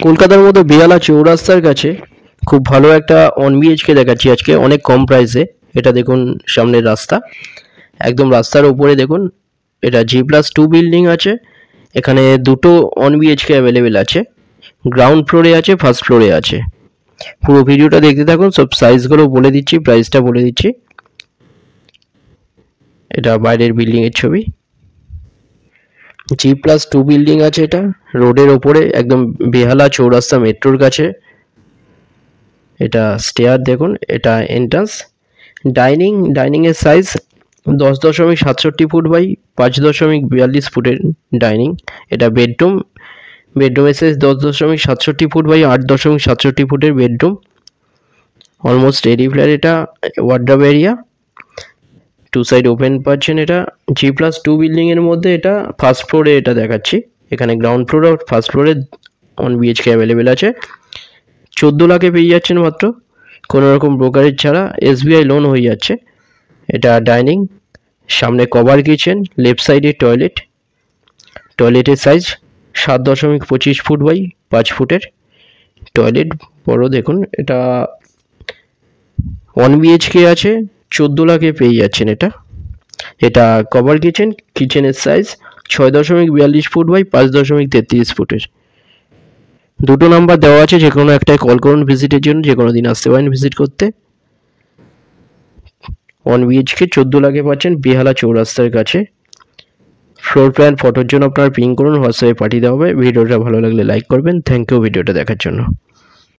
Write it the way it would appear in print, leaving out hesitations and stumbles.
কলকাতার মধ্যে বেহালা চৌরাস্তার কাছে খুব ভালো একটা 1 BHK দেখাচ্ছি আজকে অনেক কম প্রাইসে। এটা দেখুন সামনের রাস্তা, একদম রাস্তার উপরে দেখুন এটা G+2 বিল্ডিং আছে। এখানে দুটো 1 BHK অ্যাভেলেবেল আছে, গ্রাউন্ড ফ্লোরে আছে, ফার্স্ট ফ্লোরে আছে। পুরো ভিডিওটা দেখতে থাকুন, সব সাইজগুলো বলে দিচ্ছি, প্রাইসটা বলে দিচ্ছি। এটা বাইরের বিল্ডিংয়ের ছবি, G+2 বিল্ডিং আছে। এটা রোডের ওপরে একদম বেহালা চৌরাস্তা মেট্রোর কাছে। এটা স্টেয়ার দেখুন, এটা এন্ট্রান্স। ডাইনিংয়ের সাইজ 10.67 ফুট বাই 5.42 ফুটের ডাইনিং। এটা বেডরুমের সাইজ 10.67 ফুট বাই 8.67 ফুটের বেডরুম, অলমোস্ট রেডি ফ্ল্যাট। এটা wardrobe area, two side open পাচ্ছেন। এটা G+2 বিল্ডিংয়ের মধ্যে এটা ফার্স্ট ফ্লোরে এটা দেখাচ্ছি। এখানে গ্রাউন্ড ফ্লোর আর ফার্স্ট ফ্লোরে 1 BHK অ্যাভেলেবেল আছে। 14 লাখে পেয়ে যাচ্ছেন মাত্র, কোনো রকম ব্রোকারেজ ছাড়া। SBI লোন হয়ে যাচ্ছে। এটা ডাইনিং, সামনে কভার কিচেন, লেফট সাইডে টয়লেটের সাইজ 7.25 ফুট বাই 5 ফুটের টয়লেট, বড় দেখুন। এটা 1 BHK আছে, 14 লাখে পেয়ে যাচ্ছেন এটা কভার কিচেনের সাইজ 6.42 ফুট বাই 5.33 ফুটের। দুটো নাম্বার দেওয়া আছে, যে কোনো একটাই কল করুন ভিজিটের জন্য, যে কোনো দিন আসতে পারেন ভিজিট করতে। 1 BHK 14 লাখে পাচ্ছেন বেহালা চৌরাস্তার কাছে। ফ্লোর প্ল্যান ফটোর জন্য আপনারা পিং করুন, হোয়াটসঅ্যাপে পাঠিয়ে দেওয়া হবে। ভিডিওটা ভালো লাগলে লাইক করবেন। থ্যাংক ইউ ভিডিওটা দেখার জন্য।